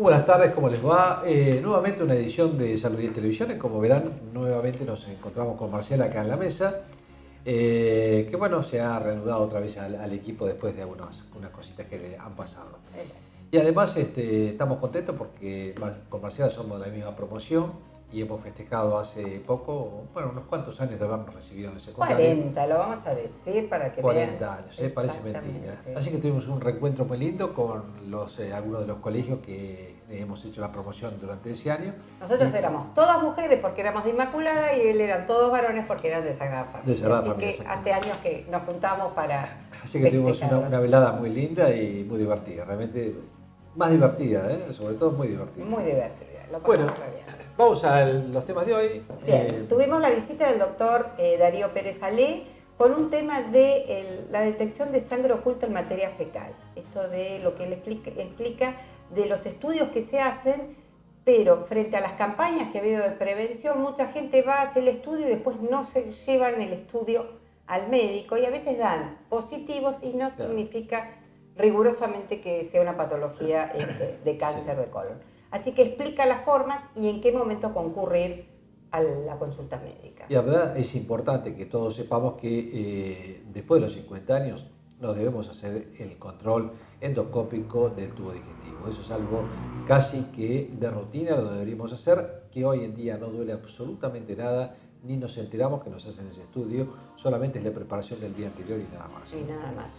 buenas tardes, ¿cómo les va? Nuevamente una edición de Salud 10 Televisión. Como verán, nuevamente nos encontramos con Marcela acá en la mesa, que bueno, se ha reanudado otra vez al equipo después de unas cositas que le han pasado. Y además estamos contentos porque con Marcela somos de la misma promoción y hemos festejado hace poco, bueno, unos cuantos años de habernos recibido en el secundario. 40, lo vamos a decir para que 40 vean. años, parece mentira. Así que tuvimos un reencuentro muy lindo con algunos de los colegios que hemos hecho la promoción durante ese año. Nosotros éramos todas mujeres porque éramos de Inmaculada y él eran todos varones porque eran de Sagrada Familia. De Sagrada Así Familia, que hace años que nos juntamos para Así que tuvimos una velada muy linda y muy divertida, realmente más divertida, sobre todo muy divertida. Muy divertida, lo bueno, pasamos bien. Vamos a los temas de hoy. Bien, tuvimos la visita del doctor Darío Pérez Alé con un tema de la detección de sangre oculta en materia fecal. Esto de lo que él explica de los estudios que se hacen, pero frente a las campañas que ha habido de prevención, mucha gente va a hacer el estudio y después no se llevan el estudio al médico y a veces dan positivos y no significa rigurosamente que sea una patología de cáncer de colon. Así que explica las formas y en qué momento concurrir a la consulta médica. Y la verdad es importante que todos sepamos que después de los 50 años nos debemos hacer el control endoscópico del tubo digestivo. Eso es algo casi que de rutina, lo deberíamos hacer, que hoy en día no duele absolutamente nada, ni nos enteramos que nos hacen ese estudio, solamente es la preparación del día anterior y nada más. Y nada más.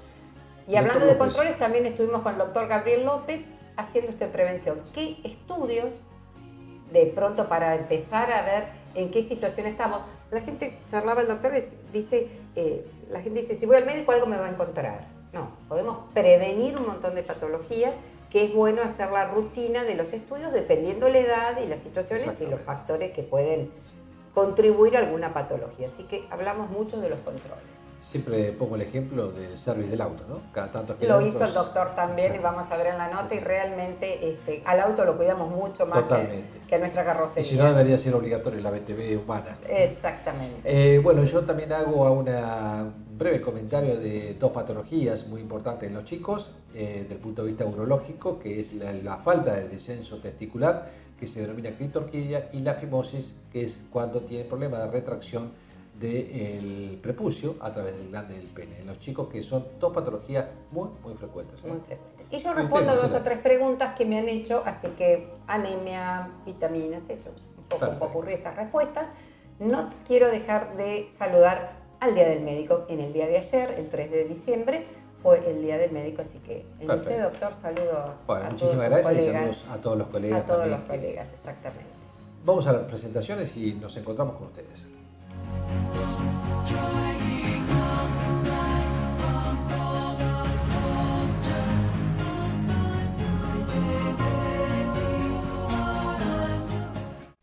Y hablando de controles, también estuvimos con el doctor Gabriel López haciendo esta prevención. ¿Qué estudios, de pronto para empezar a ver en qué situación estamos? La gente, charlaba el doctor, dice, la gente dice, si voy al médico algo me va a encontrar. No, podemos prevenir un montón de patologías, que es bueno hacer la rutina de los estudios dependiendo la edad y las situaciones y los factores que pueden contribuir a alguna patología. Así que hablamos mucho de los controles. Siempre pongo el ejemplo del service del auto, ¿no? Cada tantos kilómetros. Lo hizo el doctor también, y vamos a ver en la nota, y realmente al auto lo cuidamos mucho más que a nuestra carrocería. Y si no, debería ser obligatorio la BTV humana. Exactamente. Bueno, yo también hago un breve comentario de dos patologías muy importantes en los chicos, desde el punto de vista urológico, que es la falta de descenso testicular, que se denomina clitorquidia, y la fimosis, que es cuando tiene problemas de retracción del prepucio a través del glande del pene. En los chicos, que son dos patologías muy frecuentes. Muy frecuentes. Y yo respondo dos o tres preguntas que me han hecho, así que anemia, vitaminas, he hecho un poco ocurrir estas respuestas. No quiero dejar de saludar al Día del Médico. En el día de ayer, el 3 de diciembre, fue el Día del Médico, así que en usted, doctor, saludo a todos sus colegas. Y saludos a todos los colegas. A todos los colegas, exactamente. Vamos a las presentaciones y nos encontramos con ustedes.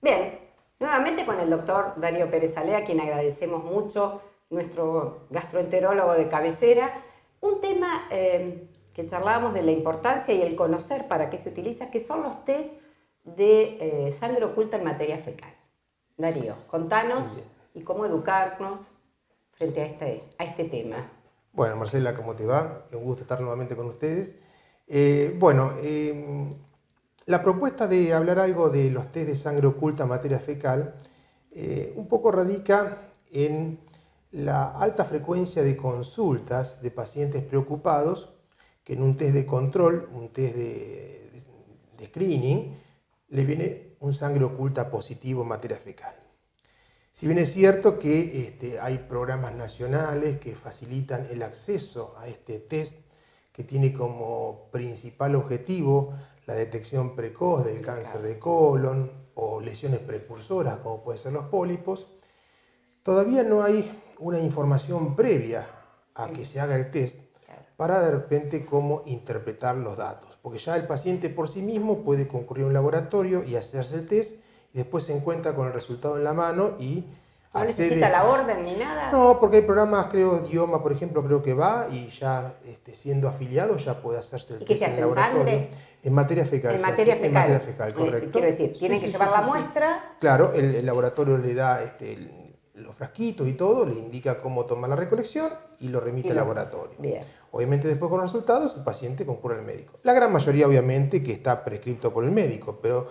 Bien, nuevamente con el doctor Darío Pérez Alé, a quien agradecemos mucho, nuestro gastroenterólogo de cabecera. Un tema que charlábamos de la importancia y el conocer para qué se utiliza, que son los test de sangre oculta en materia fecal. Darío, contanos y cómo educarnos frente a este tema. Bueno, Marcela, ¿cómo te va? Un gusto estar nuevamente con ustedes. La propuesta de hablar algo de los test de sangre oculta en materia fecal un poco radica en la alta frecuencia de consultas de pacientes preocupados que en un test de control, un test de screening, le viene un sangre oculta positivo en materia fecal. Si bien es cierto que hay programas nacionales que facilitan el acceso a este test, que tiene como principal objetivo la detección precoz del cáncer de colon o lesiones precursoras como pueden ser los pólipos, todavía no hay una información previa a que se haga el test para de repente cómo interpretar los datos. Porque ya el paciente por sí mismo puede concurrir a un laboratorio y hacerse el test y después se encuentra con el resultado en la mano y ¿no necesita la orden ni nada? No, porque hay programas, creo, Idioma, por ejemplo, creo que va y ya siendo afiliado ya puede hacerse el test en el laboratorio. ¿Sangre? En materia fecal. En materia fecal. En materia fecal, correcto. Quiero decir, tienen que llevar la muestra. Claro, el laboratorio le da los frasquitos y todo, le indica cómo tomar la recolección y lo remite al laboratorio. Bien. Obviamente después con los resultados el paciente concurre al médico. La gran mayoría obviamente que está prescripto por el médico, pero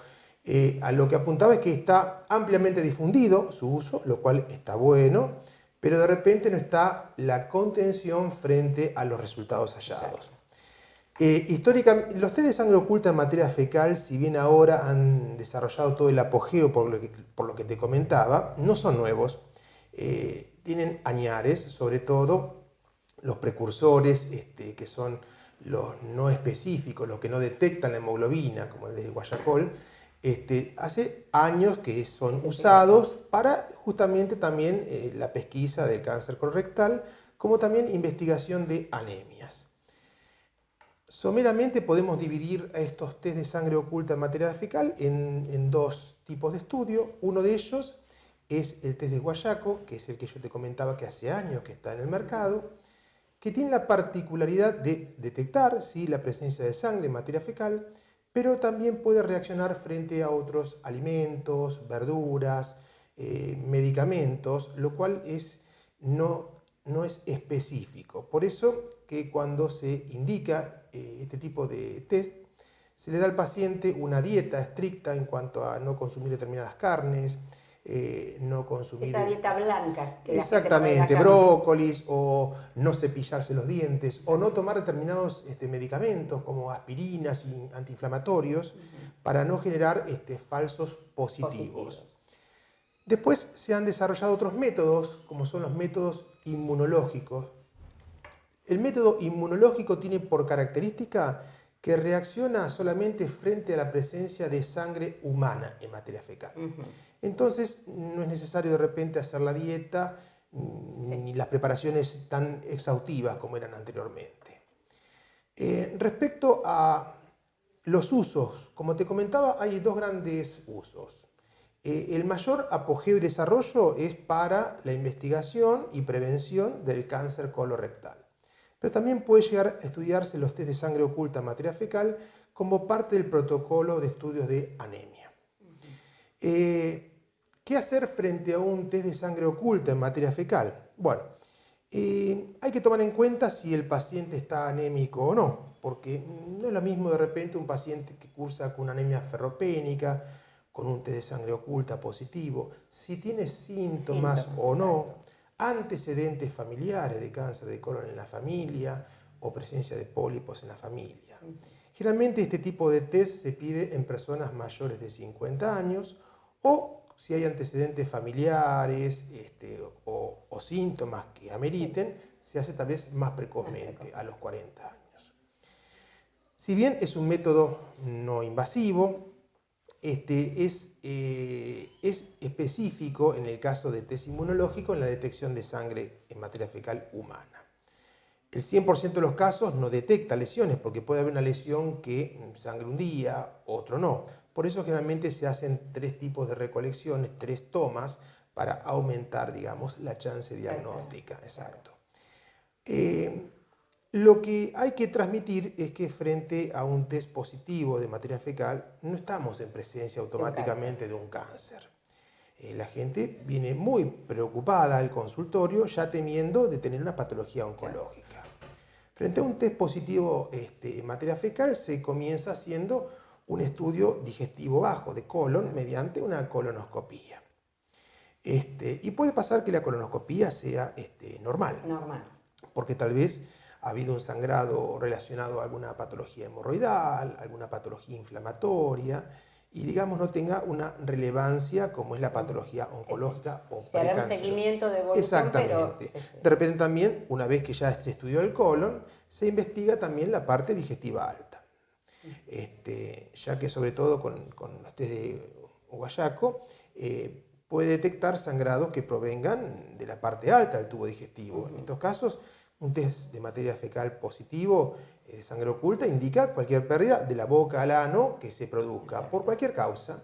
a lo que apuntaba es que está ampliamente difundido su uso, lo cual está bueno, pero de repente no está la contención frente a los resultados hallados. Históricamente, los test de sangre oculta en materia fecal, si bien ahora han desarrollado todo el apogeo por lo que te comentaba, no son nuevos. Tienen añares, sobre todo los precursores que son los no específicos, los que no detectan la hemoglobina, como el de Guayacol, hace años que son usados para justamente también la pesquisa del cáncer colorectal, como también investigación de anemias. Someramente podemos dividir a estos test de sangre oculta en materia fecal en dos tipos de estudio. Uno de ellos es el test de Guayaco, que es el que yo te comentaba que hace años que está en el mercado, que tiene la particularidad de detectar la presencia de sangre en materia fecal, pero también puede reaccionar frente a otros alimentos, verduras, medicamentos, lo cual no es específico. Por eso que cuando se indica este tipo de test, se le da al paciente una dieta estricta en cuanto a no consumir determinadas carnes, no consumir... Esa dieta blanca. Que exactamente, brócolis, o no cepillarse los dientes, o no tomar determinados medicamentos como aspirinas y antiinflamatorios para no generar falsos positivos. Después se han desarrollado otros métodos, como son los métodos inmunológicos. El método inmunológico tiene por característica que reacciona solamente frente a la presencia de sangre humana en materia fecal. Entonces no es necesario de repente hacer la dieta ni las preparaciones tan exhaustivas como eran anteriormente. Respecto a los usos, como te comentaba, hay dos grandes usos. El mayor apogeo y desarrollo es para la investigación y prevención del cáncer colorectal. Pero también puede llegar a estudiarse los test de sangre oculta en materia fecal como parte del protocolo de estudios de anemia. ¿Qué hacer frente a un test de sangre oculta en materia fecal? Bueno, hay que tomar en cuenta si el paciente está anémico o no, porque no es lo mismo de repente un paciente que cursa con una anemia ferropénica, con un test de sangre oculta positivo, si tiene síntomas o no, antecedentes familiares de cáncer de colon en la familia o presencia de pólipos en la familia. Generalmente este tipo de test se pide en personas mayores de 50 años o si hay antecedentes familiares o síntomas que ameriten, se hace tal vez más precozmente, a los 40 años. Si bien es un método no invasivo, es específico en el caso de test inmunológico en la detección de sangre en materia fecal humana. El 100% de los casos no detecta lesiones porque puede haber una lesión que sangre un día, otro no. Por eso generalmente se hacen 3 tipos de recolecciones, 3 tomas para aumentar, digamos, la chance diagnóstica. Exacto. Lo que hay que transmitir es que frente a un test positivo de materia fecal no estamos en presencia automáticamente de un cáncer. La gente viene muy preocupada al consultorio ya temiendo de tener una patología oncológica. Frente a un test positivo en materia fecal se comienza haciendo un estudio digestivo bajo de colon mediante una colonoscopía. Y puede pasar que la colonoscopía sea normal, porque tal vez ha habido un sangrado relacionado a alguna patología hemorroidal, alguna patología inflamatoria, y digamos no tenga una relevancia como es la patología oncológica o se hará un seguimiento de evolución. Exactamente. Pero... De repente también, una vez que ya se estudió el colon, se investiga también la parte digestiva alta. Ya que sobre todo con los test de Guayaco, puede detectar sangrados que provengan de la parte alta del tubo digestivo. En estos casos, un test de materia fecal positivo de sangre oculta indica cualquier pérdida de la boca al ano que se produzca por cualquier causa.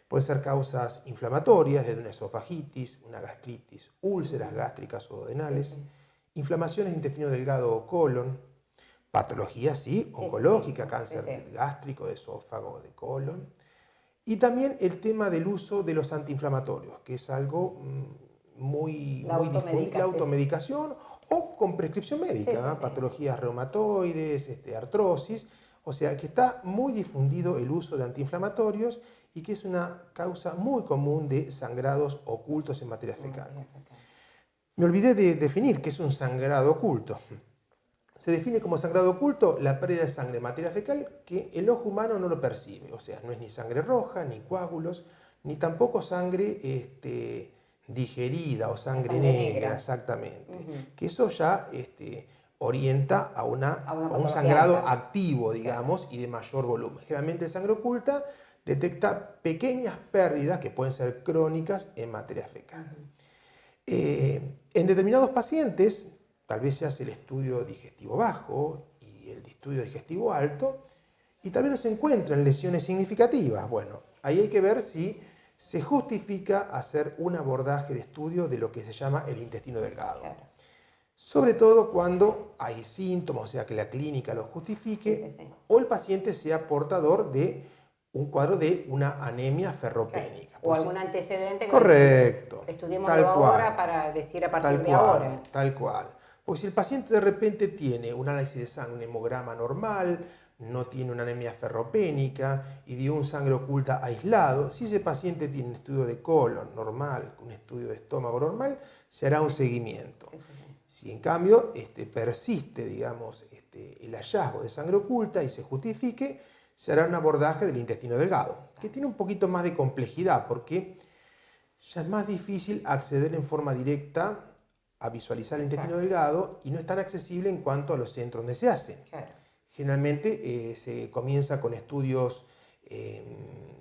Pueden ser causas inflamatorias, desde una esofagitis, una gastritis, úlceras gástricas o duodenales, inflamaciones de intestino delgado o colon, patología, oncológica, cáncer gástrico, de esófago, de colon. Y también el tema del uso de los antiinflamatorios, que es algo La automedicación. la automedicación o con prescripción médica, Sí. patologías reumatoides, artrosis, o sea que está muy difundido el uso de antiinflamatorios y que es una causa muy común de sangrados ocultos en materia fecal. Me olvidé de definir qué es un sangrado oculto. Se define como sangrado oculto la pérdida de sangre en materia fecal que el ojo humano no lo percibe, o sea, no es ni sangre roja, ni coágulos, ni tampoco sangre digerida o sangre negra, exactamente. Que eso ya orienta a un sangrado activo, digamos, y de mayor volumen. Generalmente la sangre oculta detecta pequeñas pérdidas que pueden ser crónicas en materia fecal. En determinados pacientes, tal vez se hace el estudio digestivo bajo y el estudio digestivo alto, y tal vez no se encuentran lesiones significativas. Bueno, ahí hay que ver si se justifica hacer un abordaje de estudio de lo que se llama el intestino delgado. Claro. Sobre todo cuando hay síntomas, o sea, que la clínica lo justifique, o el paciente sea portador de un cuadro de una anemia ferropénica. O algún antecedente que correcto. Estudiémoslo ahora para decir a partir de ahora. Tal cual. Porque si el paciente de repente tiene un análisis de sangre, un hemograma normal, no tiene una anemia ferropénica y dio un sangre oculta aislado, si ese paciente tiene un estudio de colon normal, un estudio de estómago normal, se hará un seguimiento. Si en cambio persiste, digamos, el hallazgo de sangre oculta y se justifique, se hará un abordaje del intestino delgado, que tiene un poquito más de complejidad porque ya es más difícil acceder en forma directa a visualizar el intestino delgado y no es tan accesible en cuanto a los centros donde se hacen. Claro. Generalmente se comienza con estudios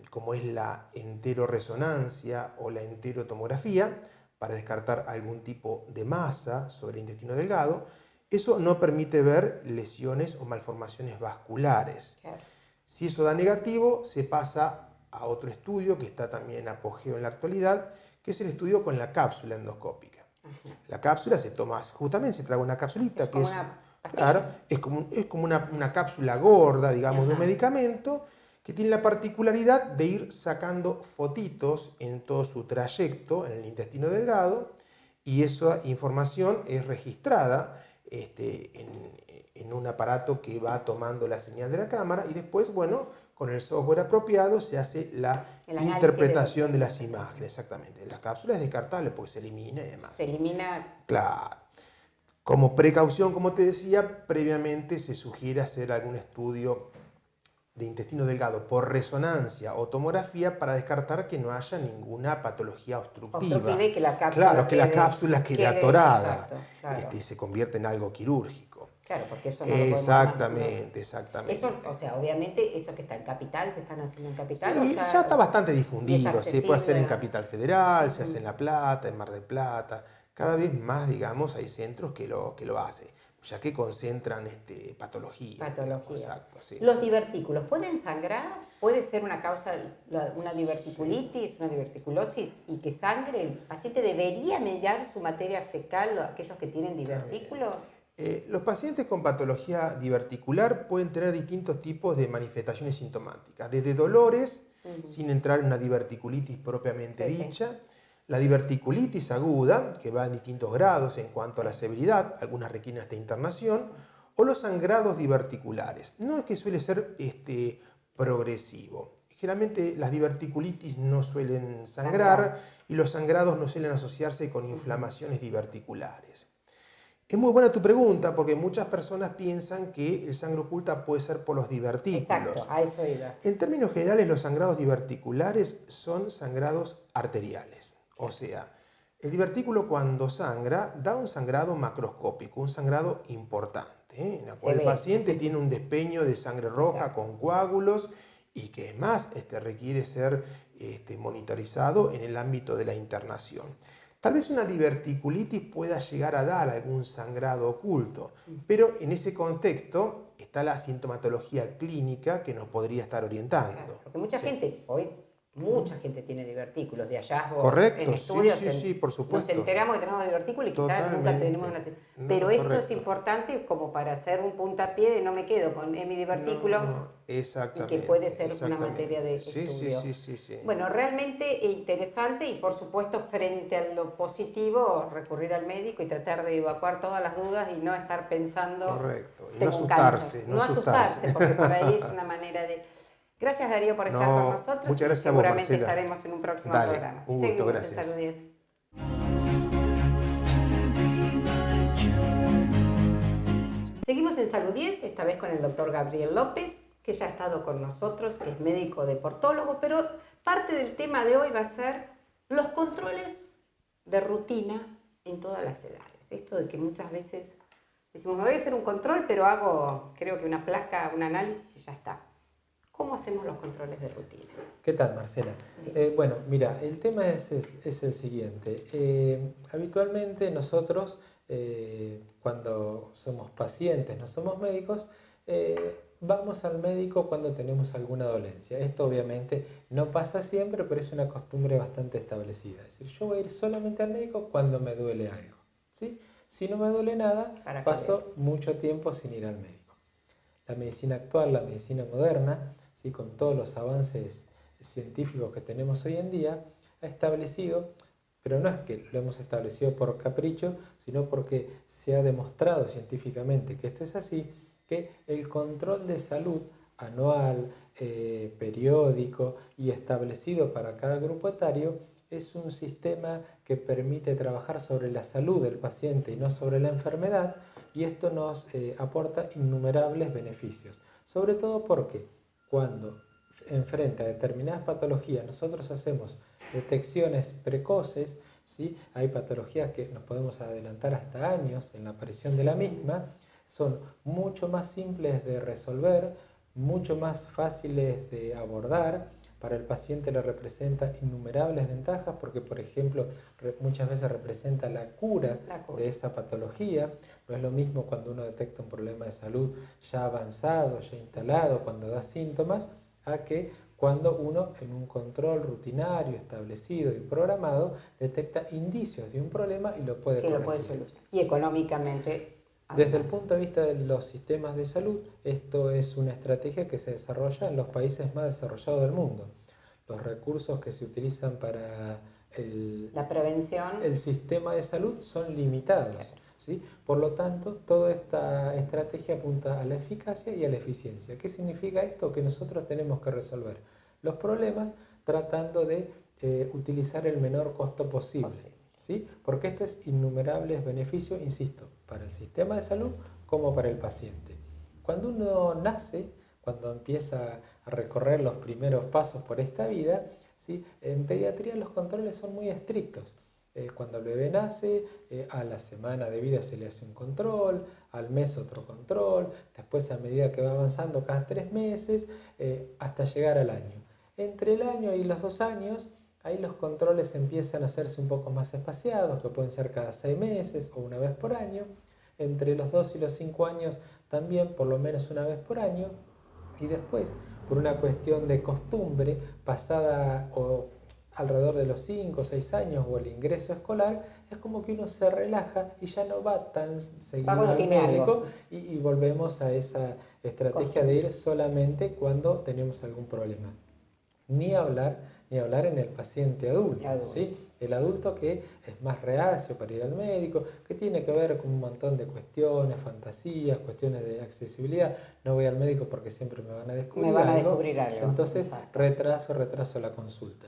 como es la enteroresonancia o la enterotomografía para descartar algún tipo de masa sobre el intestino delgado. Eso no permite ver lesiones o malformaciones vasculares. Claro. Si eso da negativo, se pasa a otro estudio que está también en apogeo en la actualidad, que es el estudio con la cápsula endoscópica. La cápsula se toma, justamente se traga una capsulita que es como una cápsula gorda, digamos, de un medicamento que tiene la particularidad de ir sacando fotitos en todo su trayecto en el intestino delgado y esa información es registrada en un aparato que va tomando la señal de la cámara y después, bueno, con el software apropiado se hace la interpretación de las imágenes, exactamente. La cápsula es descartable porque se elimina y demás. Se elimina. Claro. Como precaución, como te decía, previamente se sugiere hacer algún estudio de intestino delgado por resonancia o tomografía para descartar que no haya ninguna patología obstructiva. Y que la cápsula claro, que la cápsula quede atorada. Exacto, claro. Y se convierte en algo quirúrgico. Claro, porque eso no lo podemos exactamente. Eso, o sea, obviamente, eso que está en Capital, ¿se están haciendo en Capital? Sí, ya está bastante difundido. Se puede hacer en Capital Federal, se hace en La Plata, en Mar del Plata. Cada vez más, digamos, hay centros que lo hacen, ya que concentran patología. Exacto, sí. ¿Los divertículos pueden sangrar? ¿Puede ser una causa, una diverticulitis, una diverticulosis y que sangre? ¿El paciente debería mirar su materia fecal, aquellos que tienen divertículos? Los pacientes con patología diverticular pueden tener distintos tipos de manifestaciones sintomáticas, desde dolores, sin entrar en una diverticulitis propiamente dicha, la diverticulitis aguda, que va en distintos grados en cuanto a la severidad, algunas requieren hasta internación, o los sangrados diverticulares. No es que suele ser progresivo. Generalmente las diverticulitis no suelen sangrar y los sangrados no suelen asociarse con inflamaciones diverticulares. Es muy buena tu pregunta porque muchas personas piensan que el sangre oculta puede ser por los divertículos. Exacto, a eso iba. En términos generales, los sangrados diverticulares son sangrados arteriales. O sea, el divertículo cuando sangra da un sangrado macroscópico, un sangrado importante, en el cual el paciente tiene un despeño de sangre roja con coágulos y que es más requiere ser monitorizado en el ámbito de la internación. Tal vez una diverticulitis pueda llegar a dar algún sangrado oculto, pero en ese contexto está la sintomatología clínica que nos podría estar orientando. Claro, porque mucha gente hoy Mucha gente tiene divertículos, de hallazgos Correcto, en estudios. sí, por supuesto. Nos enteramos que tenemos divertículos y quizás nunca tenemos una... Pero esto es importante como para hacer un puntapié de no me quedo con mi divertículo y que puede ser una materia de estudio. Sí. Bueno, realmente interesante y por supuesto frente a lo positivo recurrir al médico y tratar de evacuar todas las dudas y no estar pensando... Correcto, y no asustarse. No asustarse, porque por ahí es una manera de... Gracias Darío por estar con nosotros. Muchas gracias a vos, seguramente Marcela. estaremos en un próximo programa. Un gusto, Seguimos gracias. en Salud 10. Seguimos en Salud 10, esta vez con el doctor Gabriel López, que ya ha estado con nosotros, que es médico deportólogo, pero parte del tema de hoy va a ser los controles de rutina en todas las edades. Esto de que muchas veces decimos, me voy a hacer un control, pero hago, creo que una placa, un análisis y ya está. ¿Cómo hacemos los controles de rutina? ¿Qué tal, Marcela? Bueno, mira, el tema es el siguiente. Habitualmente nosotros, cuando somos pacientes, no somos médicos, vamos al médico cuando tenemos alguna dolencia. Esto obviamente no pasa siempre, pero es una costumbre bastante establecida. Es decir, yo voy a ir solamente al médico cuando me duele algo, ¿sí? Si no me duele nada, paso mucho tiempo sin ir al médico. La medicina actual, la medicina moderna, ¿sí? Con todos los avances científicos que tenemos hoy en día, ha establecido, pero no es que lo hemos establecido por capricho, sino porque se ha demostrado científicamente que esto es así, que el control de salud anual, periódico y establecido para cada grupo etario es un sistema que permite trabajar sobre la salud del paciente y no sobre la enfermedad, y esto nos aporta innumerables beneficios, sobre todo porque cuando enfrente a determinadas patologías nosotros hacemos detecciones precoces, ¿sí? Hay patologías que nos podemos adelantar hasta años en la aparición de la misma, son mucho más simples de resolver, mucho más fáciles de abordar. Para el paciente le representa innumerables ventajas porque, por ejemplo, muchas veces representa la cura de esa patología. No es lo mismo cuando uno detecta un problema de salud ya avanzado, ya instalado, cuando da síntomas, a que cuando uno en un control rutinario, establecido y programado, detecta indicios de un problema y lo puede corregir. Y económicamente... Desde el punto de vista de los sistemas de salud, esto es una estrategia que se desarrolla en los países más desarrollados del mundo. Los recursos que se utilizan para la prevención, el sistema de salud son limitados. Claro. ¿Sí? Por lo tanto, toda esta estrategia apunta a la eficacia y a la eficiencia. ¿Qué significa esto? Que nosotros tenemos que resolver los problemas tratando de utilizar el menor costo posible. ¿Sí? Porque esto es innumerables beneficios, insisto, para el sistema de salud como para el paciente. Cuando uno nace, cuando empieza a recorrer los primeros pasos por esta vida, ¿sí? En pediatría los controles son muy estrictos. Cuando el bebé nace, a la semana de vida se le hace un control, al mes otro control, después a medida que va avanzando cada 3 meses, hasta llegar al año. Entre el año y los 2 años, ahí los controles empiezan a hacerse un poco más espaciados, que pueden ser cada 6 meses o una vez por año. Entre los 2 y los 5 años también por lo menos una vez por año. Y después, por una cuestión de costumbre, pasada o alrededor de los 5 o 6 años o el ingreso escolar, es como que uno se relaja y ya no va tan seguido al médico y volvemos a esa estrategia de ir solamente cuando tenemos algún problema. Ni hablar en el paciente adulto, ¿sí? El adulto que es más reacio para ir al médico, que tiene que ver con un montón de cuestiones, fantasías, cuestiones de accesibilidad. No voy al médico porque siempre me van a descubrir algo. Entonces retraso la consulta.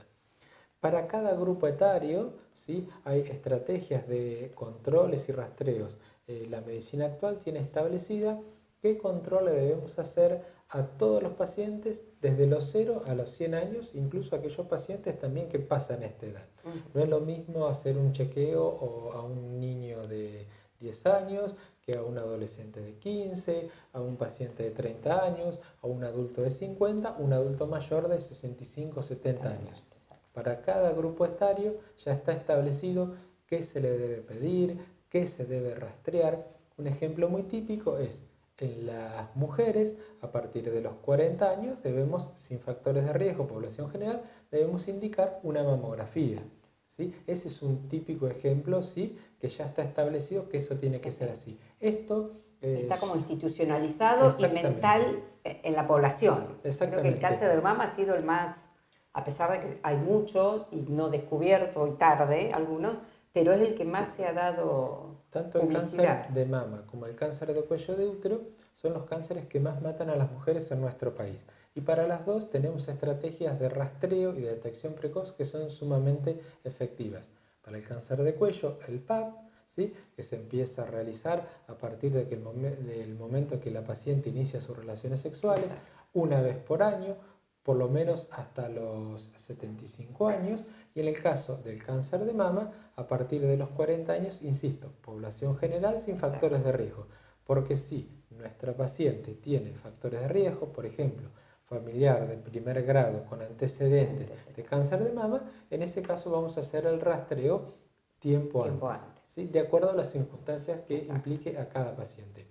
Para cada grupo etario, ¿sí? Hay estrategias de controles y rastreos. La medicina actual tiene establecida qué controles debemos hacer a todos los pacientes desde los 0 a los 100 años, incluso aquellos pacientes también que pasan esta edad. No es lo mismo hacer un chequeo a un niño de 10 años que a un adolescente de 15, a un paciente de 30 años, a un adulto de 50, un adulto mayor de 65 o 70 años. Para cada grupo etario ya está establecido qué se le debe pedir, qué se debe rastrear. Un ejemplo muy típico es en las mujeres, a partir de los 40 años, debemos, sin factores de riesgo, población general, debemos indicar una mamografía. ¿Sí? Ese es un típico ejemplo, ¿sí? Que ya está establecido que eso tiene que ser así. Esto está como institucionalizado y mental en la población. Creo que el cáncer de mama ha sido el más, a pesar de que hay mucho y no descubierto y tarde algunos, pero es el que más se ha dado tanto publicidad. El cáncer de mama como el cáncer de cuello de útero son los cánceres que más matan a las mujeres en nuestro país. Y para las dos tenemos estrategias de rastreo y de detección precoz que son sumamente efectivas. Para el cáncer de cuello, el PAP, ¿sí? Que se empieza a realizar a partir de del momento que la paciente inicia sus relaciones sexuales, una vez por año, por lo menos hasta los 75 años, y en el caso del cáncer de mama, a partir de los 40 años, insisto, población general sin factores de riesgo. Porque si nuestra paciente tiene factores de riesgo, por ejemplo, familiar de primer grado con antecedentes de cáncer de mama, en ese caso vamos a hacer el rastreo tiempo antes. ¿Sí? De acuerdo a las circunstancias que implique a cada paciente.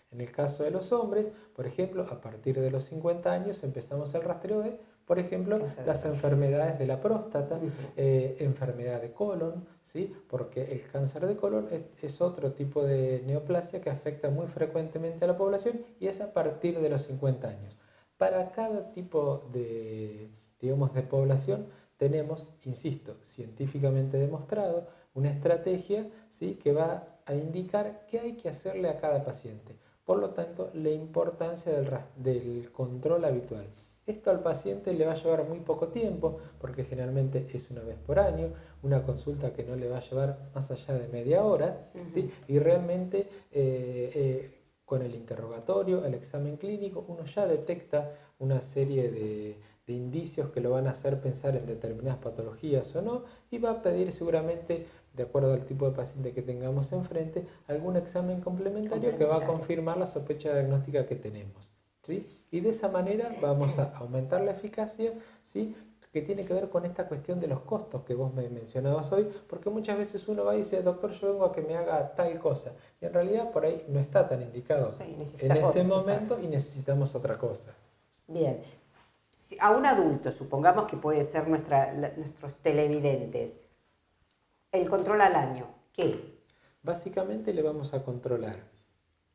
En el caso de los hombres, por ejemplo, a partir de los 50 años empezamos el rastreo de, por ejemplo, las enfermedades de la próstata, enfermedad de colon, ¿sí? Porque el cáncer de colon es otro tipo de neoplasia que afecta muy frecuentemente a la población y es a partir de los 50 años. Para cada tipo de, digamos, de población tenemos, insisto, científicamente demostrado, una estrategia, ¿sí? Que va a indicar qué hay que hacerle a cada paciente. Por lo tanto, la importancia del control habitual. Esto al paciente le va a llevar muy poco tiempo, porque generalmente es una vez por año, una consulta que no le va a llevar más allá de media hora, ¿sí? Y realmente con el interrogatorio, el examen clínico, uno ya detecta una serie de indicios que lo van a hacer pensar en determinadas patologías o no, y va a pedir seguramente, de acuerdo al tipo de paciente que tengamos enfrente, algún examen complementario que va a confirmar la sospecha diagnóstica que tenemos, ¿sí? Y de esa manera vamos a aumentar la eficacia, ¿sí? Que tiene que ver con esta cuestión de los costos que vos me mencionabas hoy, porque muchas veces uno va y dice, doctor, yo vengo a que me haga tal cosa, y en realidad por ahí no está tan indicado en ese momento y necesitamos otra cosa. Bien. A un adulto, supongamos que puede ser nuestros televidentes, el control al año, ¿qué? Básicamente le vamos a controlar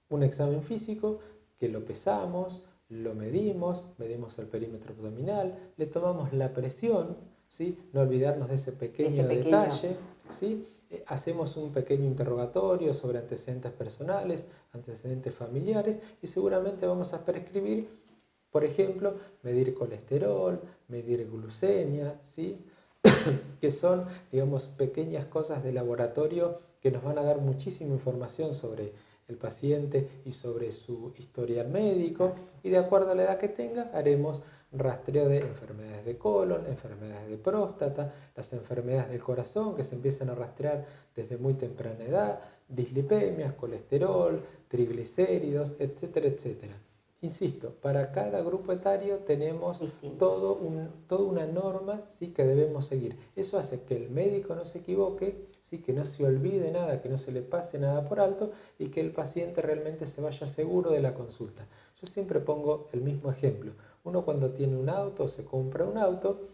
un examen físico que lo pesamos, lo medimos el perímetro abdominal, le tomamos la presión, ¿sí? No olvidarnos de ese pequeño detalle, ¿sí? Hacemos un pequeño interrogatorio sobre antecedentes personales, antecedentes familiares y seguramente vamos a prescribir, por ejemplo, medir colesterol, medir glucemia, ¿sí? Que son, digamos, pequeñas cosas de laboratorio que nos van a dar muchísima información sobre el paciente y sobre su historial médico, y de acuerdo a la edad que tenga haremos rastreo de enfermedades de colon, enfermedades de próstata, las enfermedades del corazón que se empiezan a rastrear desde muy temprana edad, dislipemias, colesterol, triglicéridos, etcétera, etcétera. Insisto, para cada grupo etario tenemos toda una norma, ¿sí? Que debemos seguir. Eso hace que el médico no se equivoque, ¿sí? Que no se olvide nada, que no se le pase nada por alto y que el paciente realmente se vaya seguro de la consulta. Yo siempre pongo el mismo ejemplo. Uno cuando tiene un auto, se compra un auto,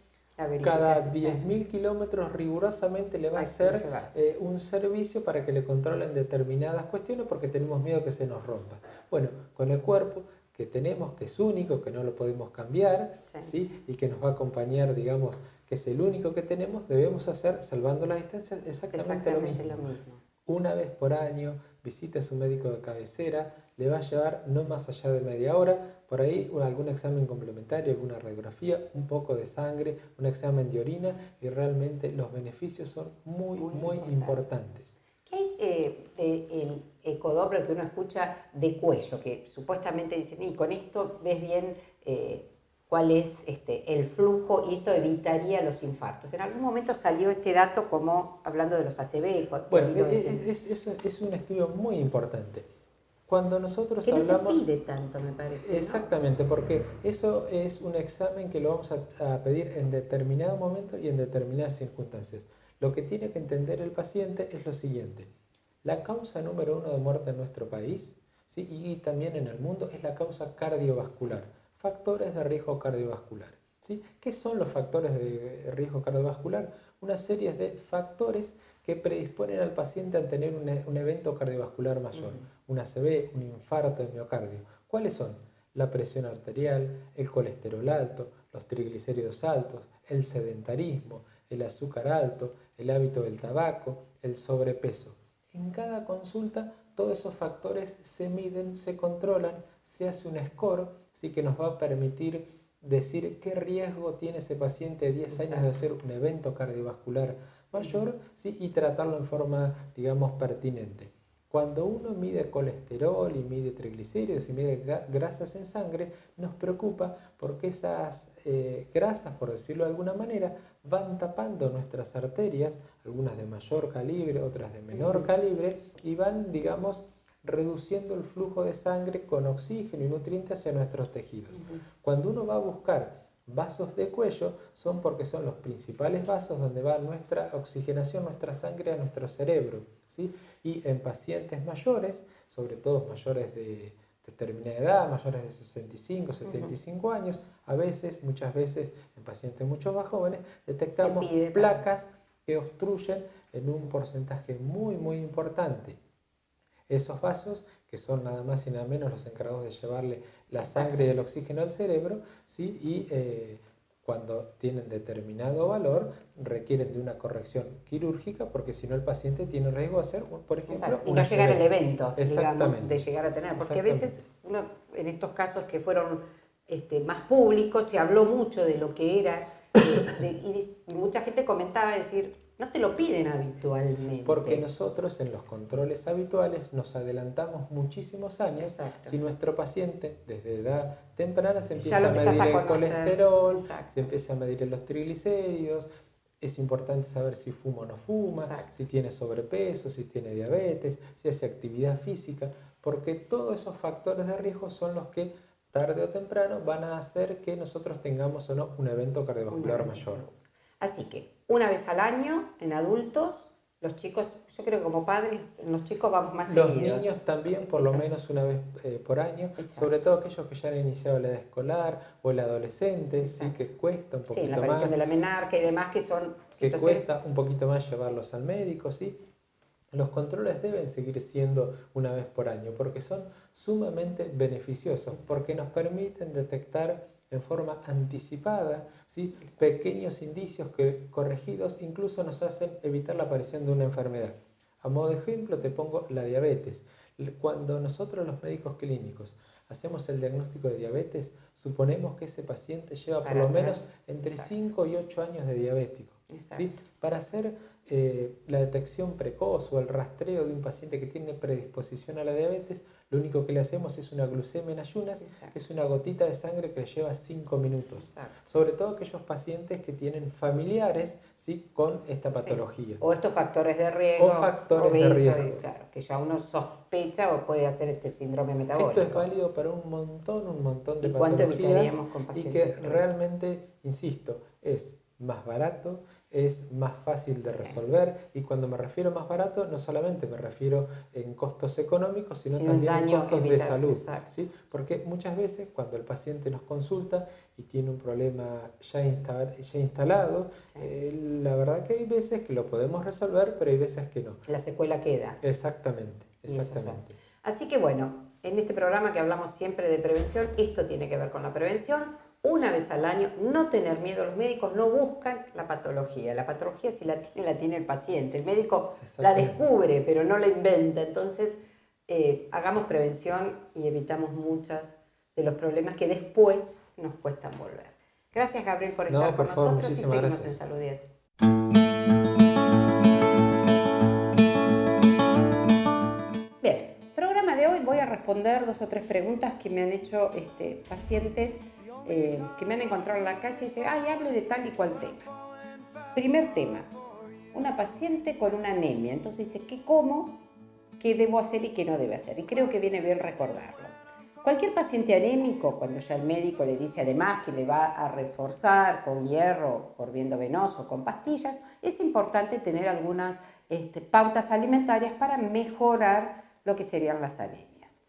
cada 10.000 kilómetros rigurosamente le va a hacer un servicio para que le controlen determinadas cuestiones porque tenemos miedo que se nos rompa. Bueno, con el cuerpo que tenemos, que es único, que no lo podemos cambiar, ¿sí? Y que nos va a acompañar, digamos, que es el único que tenemos, debemos hacer, salvando las distancias, exactamente lo mismo. Una vez por año, visite a su médico de cabecera, le va a llevar no más allá de media hora, por ahí algún examen complementario, alguna radiografía, un poco de sangre, un examen de orina, y realmente los beneficios son muy importantes. ¿Qué hay el ecodoppler que uno escucha de cuello? Que supuestamente dicen, y con esto ves bien cuál es el flujo y esto evitaría los infartos. En algún momento salió este dato como hablando de los ACV. Bueno, es un estudio muy importante. Cuando nosotros que no hablamos, se pide tanto, me parece. Exactamente, ¿no? porque eso es un examen que lo vamos a pedir en determinado momento y en determinadas circunstancias. Lo que tiene que entender el paciente es lo siguiente. La causa número 1 de muerte en nuestro país, ¿sí? Y también en el mundo es la causa cardiovascular. Factores de riesgo cardiovascular. ¿Sí? ¿Qué son los factores de riesgo cardiovascular? Una serie de factores que predisponen al paciente a tener un evento cardiovascular mayor, un ACV, un infarto de miocardio. ¿Cuáles son? La presión arterial, el colesterol alto, los triglicéridos altos, el sedentarismo, el azúcar alto, el hábito del tabaco, el sobrepeso. En cada consulta todos esos factores se miden, se controlan, se hace un score, ¿sí? Que nos va a permitir decir qué riesgo tiene ese paciente de 10 años de hacer un evento cardiovascular mayor, ¿sí? Y tratarlo en forma, digamos, pertinente. Cuando uno mide colesterol y mide triglicéridos y mide grasas en sangre, nos preocupa porque esas grasas, por decirlo de alguna manera, van tapando nuestras arterias, algunas de mayor calibre, otras de menor calibre, y van, digamos, reduciendo el flujo de sangre con oxígeno y nutrientes hacia nuestros tejidos. Cuando uno va a buscar vasos de cuello, son porque son los principales vasos donde va nuestra oxigenación, nuestra sangre a nuestro cerebro, ¿sí? Y en pacientes mayores, sobre todo mayores de determinada edad, mayores de 65, 75 años, a veces, muchas veces, en pacientes mucho más jóvenes, detectamos placas que obstruyen en un porcentaje muy, muy importante esos vasos, que son nada más y nada menos los encargados de llevarle la sangre y el oxígeno al cerebro, ¿sí? Y cuando tienen determinado valor, requieren de una corrección quirúrgica, porque si no el paciente tiene riesgo de hacer, por ejemplo, y no llegar al evento, digamos, de llegar a tener. Porque a veces, uno, en estos casos que fueron más públicos, se habló mucho de lo que era, y mucha gente comentaba, decir, no te lo piden habitualmente. Porque nosotros en los controles habituales nos adelantamos muchísimos años. Exacto. Si nuestro paciente desde edad temprana se empieza a medir el colesterol, exacto, se empieza a medir los triglicéridos, es importante saber si fuma o no fuma, exacto, si tiene sobrepeso, si tiene diabetes, si hace actividad física, porque todos esos factores de riesgo son los que tarde o temprano van a hacer que nosotros tengamos o no un evento cardiovascular mayor. Así que una vez al año en adultos, los chicos, yo creo que como padres, los chicos vamos más los seguidos. Los niños también, por lo menos una vez por año, exacto, sobre todo aquellos que ya han iniciado la edad escolar o el adolescente, sí, que cuesta un poquito más. Sí, la aparición de la menarca y demás, que son que cuesta un poquito más llevarlos al médico, ¿sí? Los controles deben seguir siendo una vez por año porque son sumamente beneficiosos, porque nos permiten detectar en forma anticipada, ¿sí? Pequeños indicios que corregidos incluso nos hacen evitar la aparición de una enfermedad. A modo de ejemplo te pongo la diabetes. Cuando nosotros los médicos clínicos hacemos el diagnóstico de diabetes, suponemos que ese paciente lleva por lo menos entre 5 y 8 años de diabético, ¿sí? Para hacer la detección precoz o el rastreo de un paciente que tiene predisposición a la diabetes, lo único que le hacemos es una glucemia en ayunas, que es una gotita de sangre que lleva 5 minutos. Sobre todo aquellos pacientes que tienen familiares, ¿sí? Con esta patología. O estos factores de riesgo. O factores de riesgo. Claro, que ya uno sospecha o puede hacer este síndrome metabólico. Esto es válido para un montón de ¿Y cuánto patologías evitaríamos con y pacientes que realmente, insisto, es más barato, es más fácil de resolver, y cuando me refiero a más barato no solamente me refiero en costos económicos, sino también en costos de salud, ¿sí? Porque muchas veces cuando el paciente nos consulta y tiene un problema ya instalado, la verdad que hay veces que lo podemos resolver, pero hay veces que no. La secuela queda. Exactamente. Así que bueno, en este programa que hablamos siempre de prevención, esto tiene que ver con la prevención. Una vez al año, no tener miedo. Los médicos no buscan la patología. La patología si la tiene el paciente. El médico la descubre, pero no la inventa. Entonces, hagamos prevención y evitamos muchos de los problemas que después nos cuestan volver. Gracias, Gabriel, por estar con nosotros y seguimos en Salud 10. Bien, programa de hoy voy a responder 2 o 3 preguntas que me han hecho pacientes que me han encontrado en la calle y dicen, hable de tal y cual tema. Primer tema, una paciente con una anemia. Entonces dice, ¿qué como? ¿Qué debo hacer y qué no debe hacer? Y creo que viene bien recordarlo. Cualquier paciente anémico, cuando ya el médico le dice además que le va a reforzar con hierro por viento venoso, con pastillas, es importante tener algunas pautas alimentarias para mejorar lo que serían las anemias.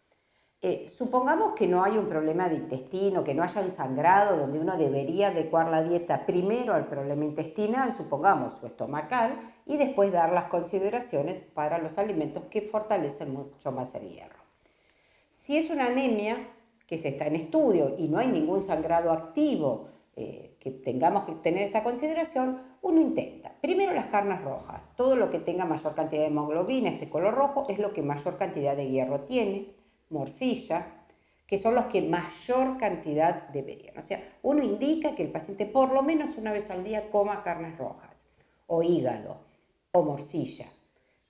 Supongamos que no hay un problema de intestino, que no haya un sangrado donde uno debería adecuar la dieta primero al problema intestinal, supongamos su estomacal, y después dar las consideraciones para los alimentos que fortalecen mucho más el hierro. Si es una anemia que se está en estudio y no hay ningún sangrado activo que tengamos que tener esta consideración, uno intenta. Primero las carnes rojas. Todo lo que tenga mayor cantidad de hemoglobina, este color rojo, es lo que mayor cantidad de hierro tiene. Morcilla, que son los que mayor cantidad deberían. O sea, uno indica que el paciente por lo menos una vez al día coma carnes rojas, o hígado, o morcilla.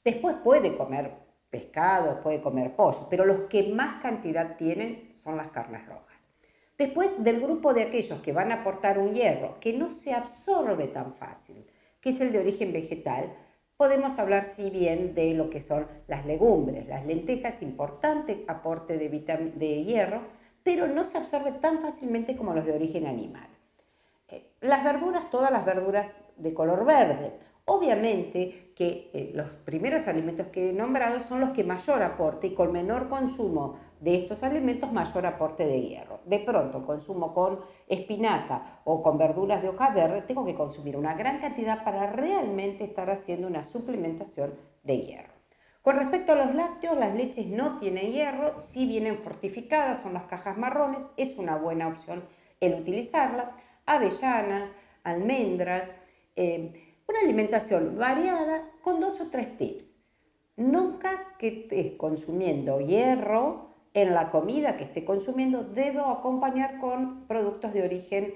Después puede comer pescado, puede comer pollo, pero los que más cantidad tienen son las carnes rojas. Después, del grupo de aquellos que van a aportar un hierro que no se absorbe tan fácil, que es el de origen vegetal, podemos hablar si bien de lo que son las legumbres. Las lentejas, importante aporte de hierro, pero no se absorbe tan fácilmente como los de origen animal. Las verduras, todas las verduras de color verde. Obviamente que los primeros alimentos que he nombrado son los que mayor aporte, y con menor consumo de estos alimentos mayor aporte de hierro. De pronto consumo con espinaca o con verduras de hoja verde, tengo que consumir una gran cantidad para realmente estar haciendo una suplementación de hierro. Con respecto a los lácteos, las leches no tienen hierro, sí vienen fortificadas, son las cajas marrones, es una buena opción el utilizarla. Avellanas, almendras, una alimentación variada con 2 o 3 tips. Nunca que estés consumiendo hierro en la comida que esté consumiendo, debo acompañar con productos de origen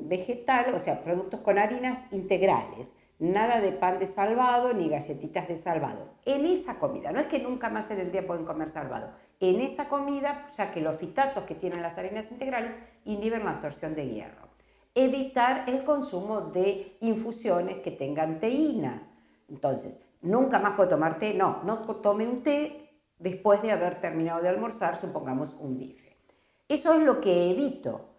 vegetal, o sea, productos con harinas integrales. Nada de pan de salvado ni galletitas de salvado. En esa comida, no es que nunca más en el día pueden comer salvado. En esa comida, ya que los fitatos que tienen las harinas integrales inhiben la absorción de hierro. Evitar el consumo de infusiones que tengan teína. Entonces, nunca más puedo tomar té, no tome un té después de haber terminado de almorzar, supongamos un bife. Eso es lo que evito.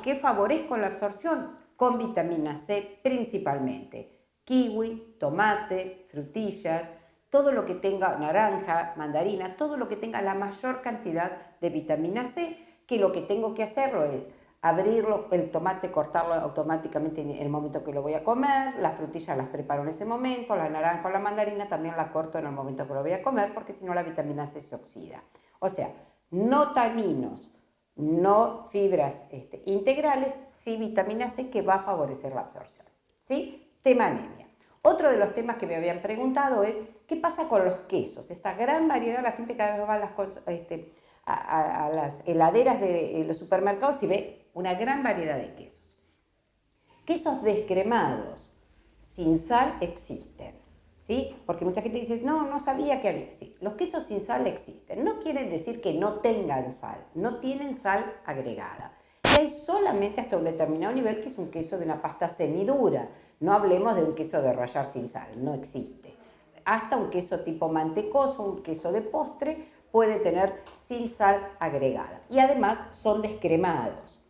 ¿Qué favorezco la absorción? Con vitamina C principalmente. Kiwi, tomate, frutillas, todo lo que tenga naranja, mandarina, todo lo que tenga la mayor cantidad de vitamina C, que lo que tengo que hacerlo es abrirlo, el tomate, cortarlo automáticamente en el momento que lo voy a comer, las frutillas las preparo en ese momento, la naranja o la mandarina también la corto en el momento que lo voy a comer, porque si no la vitamina C se oxida. O sea, no taninos, no fibras integrales, sí vitamina C, que va a favorecer la absorción. ¿Sí? Tema anemia. Otro de los temas que me habían preguntado es, ¿qué pasa con los quesos? Esta gran variedad, la gente cada vez va a las heladeras de los supermercados y ve una gran variedad de quesos. Quesos descremados, sin sal, existen, ¿sí? Porque mucha gente dice, no sabía que había. Sí, los quesos sin sal existen. No quieren decir que no tengan sal, no tienen sal agregada. Y hay solamente hasta un determinado nivel que es un queso de una pasta semidura. No hablemos de un queso de rallar sin sal, no existe. Hasta un queso tipo mantecoso, un queso de postre, puede tener sin sal agregada. Y además son descremados.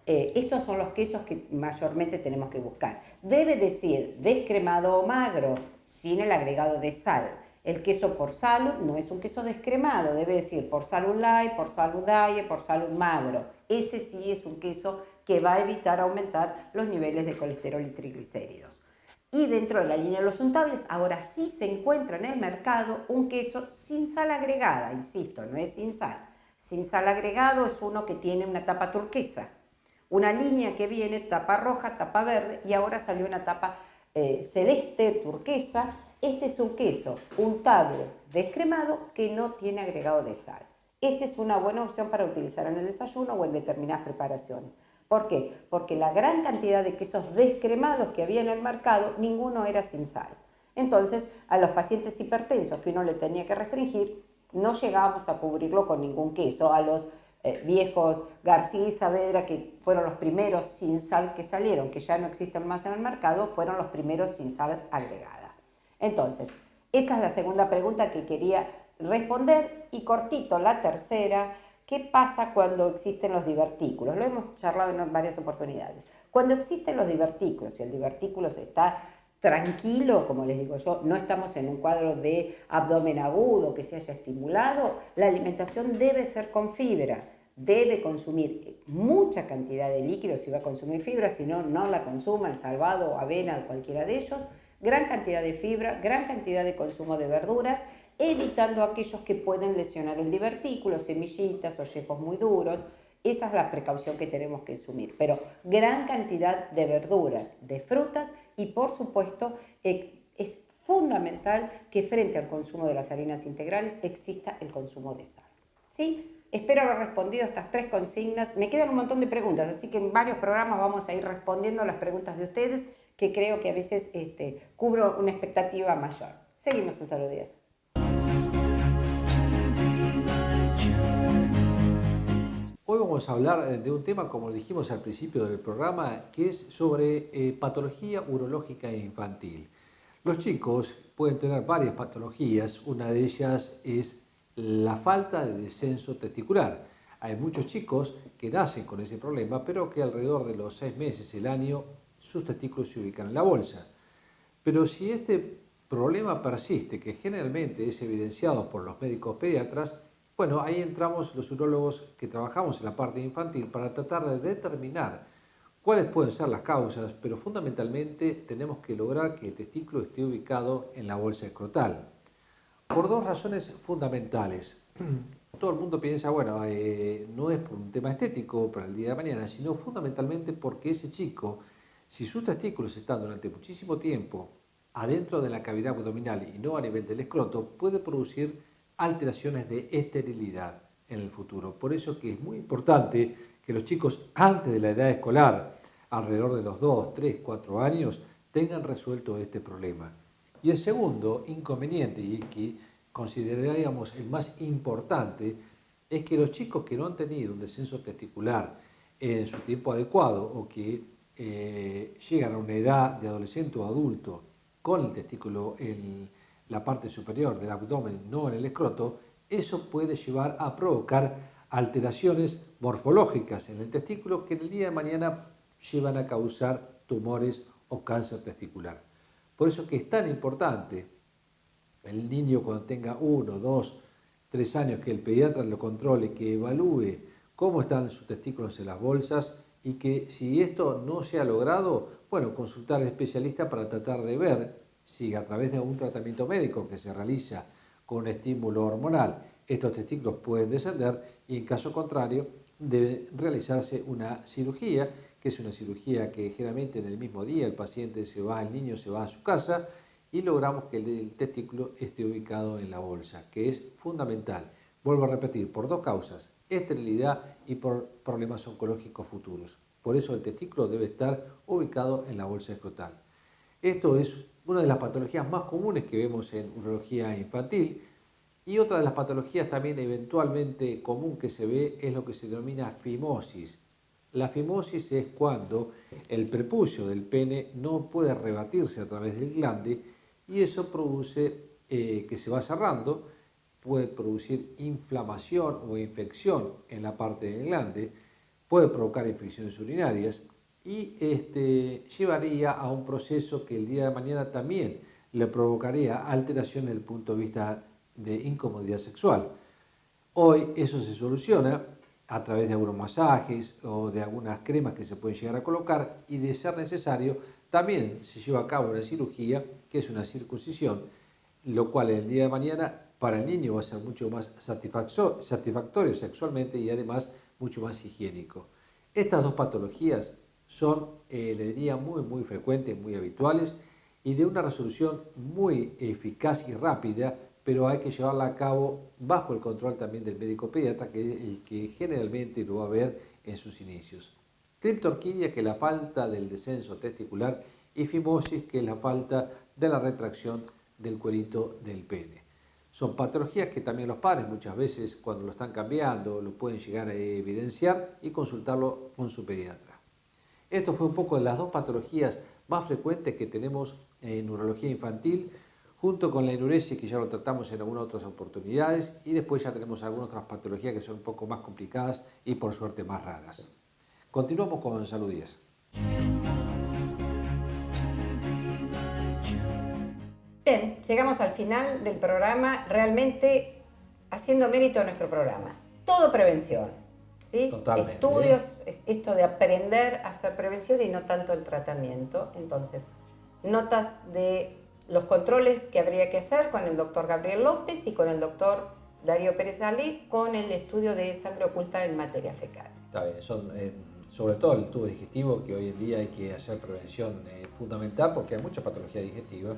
Estos son los quesos que mayormente tenemos que buscar. Debe decir descremado o magro, sin el agregado de sal. El queso por salud no es un queso descremado, debe decir por salud light, por salud diet, por salud magro. Ese sí es un queso que va a evitar aumentar los niveles de colesterol y triglicéridos. Y dentro de la línea de los untables, ahora sí se encuentra en el mercado un queso sin sal agregada, insisto, no es sin sal. Sin sal agregado es uno que tiene una tapa turquesa. Una línea que viene tapa roja, tapa verde, y ahora salió una tapa celeste, turquesa. Este es un queso untable descremado que no tiene agregado de sal. Esta es una buena opción para utilizar en el desayuno o en determinadas preparaciones. ¿Por qué? Porque la gran cantidad de quesos descremados que había en el mercado, ninguno era sin sal. Entonces, a los pacientes hipertensos que uno le tenía que restringir, no llegábamos a cubrirlo con ningún queso. A los viejos García y Saavedra, que fueron los primeros sin sal que salieron, que ya no existen más en el mercado, fueron los primeros sin sal agregada. Entonces, esa es la segunda pregunta que quería responder. Y cortito, la tercera, ¿qué pasa cuando existen los divertículos? Lo hemos charlado en varias oportunidades. Cuando existen los divertículos y el divertículo está tranquilo, como les digo yo, no estamos en un cuadro de abdomen agudo que se haya estimulado, la alimentación debe ser con fibra, debe consumir mucha cantidad de líquidos si va a consumir fibra, si no, no la consuma, el salvado, avena, cualquiera de ellos, gran cantidad de fibra, gran cantidad de consumo de verduras, evitando aquellos que pueden lesionar el divertículo, semillitas, ollejos muy duros. Esa es la precaución que tenemos que asumir, pero gran cantidad de verduras, de frutas y por supuesto es fundamental que frente al consumo de las harinas integrales exista el consumo de sal. ¿Sí? Espero haber respondido estas 3 consignas. Me quedan un montón de preguntas, así que en varios programas vamos a ir respondiendo las preguntas de ustedes, que creo que a veces cubro una expectativa mayor. Seguimos en Salud 10. Hoy vamos a hablar de un tema, como dijimos al principio del programa, que es sobre patología urológica infantil. Los chicos pueden tener varias patologías, una de ellas es la falta de descenso testicular. Hay muchos chicos que nacen con ese problema, pero que alrededor de los 6 meses, el año, sus testículos se ubican en la bolsa. Pero si este problema persiste, que generalmente es evidenciado por los médicos pediatras, bueno, ahí entramos los urólogos que trabajamos en la parte infantil para tratar de determinar cuáles pueden ser las causas, pero fundamentalmente tenemos que lograr que el testículo esté ubicado en la bolsa escrotal. Por 2 razones fundamentales. Todo el mundo piensa, bueno, no es por un tema estético para el día de mañana, sino fundamentalmente porque ese chico, si sus testículos están durante muchísimo tiempo adentro de la cavidad abdominal y no a nivel del escroto, puede producir alteraciones de esterilidad en el futuro. Por eso que es muy importante que los chicos antes de la edad escolar, alrededor de los 2, 3, 4 años, tengan resuelto este problema. Y el segundo inconveniente, y que consideraríamos el más importante, es que los chicos que no han tenido un descenso testicular en su tiempo adecuado o que llegan a una edad de adolescente o adulto con el testículo en la parte superior del abdomen, no en el escroto, eso puede llevar a provocar alteraciones morfológicas en el testículo que en el día de mañana llevan a causar tumores o cáncer testicular. Por eso que es tan importante el niño cuando tenga 1, 2, 3 años que el pediatra lo controle, que evalúe cómo están sus testículos en las bolsas y que si esto no se ha logrado, bueno, consultar al especialista para tratar de ver si a través de un tratamiento médico que se realiza con estímulo hormonal estos testículos pueden descender y en caso contrario debe realizarse una cirugía, que es una cirugía que generalmente en el mismo día el niño se va a su casa y logramos que el testículo esté ubicado en la bolsa, que es fundamental. Vuelvo a repetir, por 2 causas, esterilidad y por problemas oncológicos futuros. Por eso el testículo debe estar ubicado en la bolsa escrotal. Esto es una de las patologías más comunes que vemos en urología infantil y otra de las patologías también eventualmente común que se ve es lo que se denomina fimosis. La fimosis es cuando el prepucio del pene no puede rebatirse a través del glande y eso produce que se va cerrando, puede producir inflamación o infección en la parte del glande, puede provocar infecciones urinarias y llevaría a un proceso que el día de mañana también le provocaría alteración desde el punto de vista de incomodidad sexual. Hoy eso se soluciona a través de algunos masajes o de algunas cremas que se pueden llegar a colocar y de ser necesario también se lleva a cabo una cirugía que es una circuncisión, lo cual el día de mañana para el niño va a ser mucho más satisfactorio sexualmente y además mucho más higiénico. Estas 2 patologías son, le diría, muy frecuentes, muy habituales y de una resolución muy eficaz y rápida, pero hay que llevarla a cabo bajo el control también del médico pediatra, que es el que generalmente lo va a ver en sus inicios. Triptorquidia, que es la falta del descenso testicular, y fimosis, que es la falta de la retracción del cuerito del pene. Son patologías que también los padres muchas veces cuando lo están cambiando lo pueden llegar a evidenciar y consultarlo con su pediatra. Esto fue un poco de las 2 patologías más frecuentes que tenemos en urología infantil, junto con la enuresis, que ya lo tratamos en algunas otras oportunidades, y después ya tenemos algunas otras patologías que son un poco más complicadas y por suerte más raras. Continuamos con Salud 10. Bien, llegamos al final del programa, realmente haciendo mérito a nuestro programa. Todo prevención, ¿sí? Totalmente. Estudios, esto de aprender a hacer prevención y no tanto el tratamiento. Entonces, notas de los controles que habría que hacer con el doctor Gabriel López y con el doctor Darío Pérez Alé con el estudio de sangre oculta en materia fecal. Está bien, son sobre todo el tubo digestivo, que hoy en día hay que hacer prevención fundamental porque hay mucha patología digestiva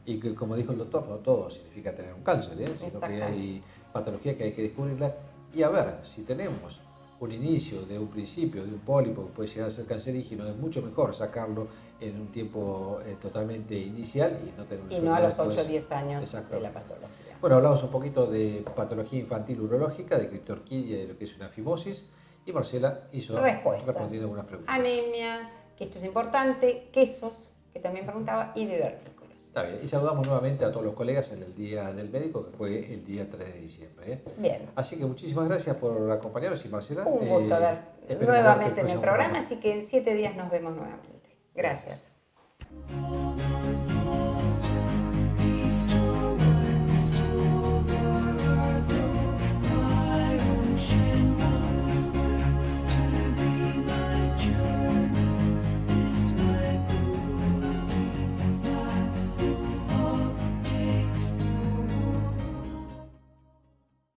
y que, como dijo el doctor, no todo significa tener un cáncer, sino que hay patología que hay que descubrirla y a ver, si tenemos un inicio, de un principio, de un pólipo que puede llegar a ser cancerígeno, es mucho mejor sacarlo en un tiempo totalmente inicial y no tener una y no a los enfermedad 8 o 10 años Exacto. de la patología. Bueno, hablamos un poquito de patología infantil urológica, de criptorquidia, de lo que es una fimosis, y Marcela hizo respondiendo algunas preguntas. Anemia, que esto es importante, quesos, que también preguntaba, y divertículos. Está bien, y saludamos nuevamente a todos los colegas en el Día del Médico, que fue el día 3 de diciembre. Bien. Así que muchísimas gracias por acompañarnos y Marcela. Un gusto ver nuevamente en el programa, así que en 7 días nos vemos nuevamente. Gracias.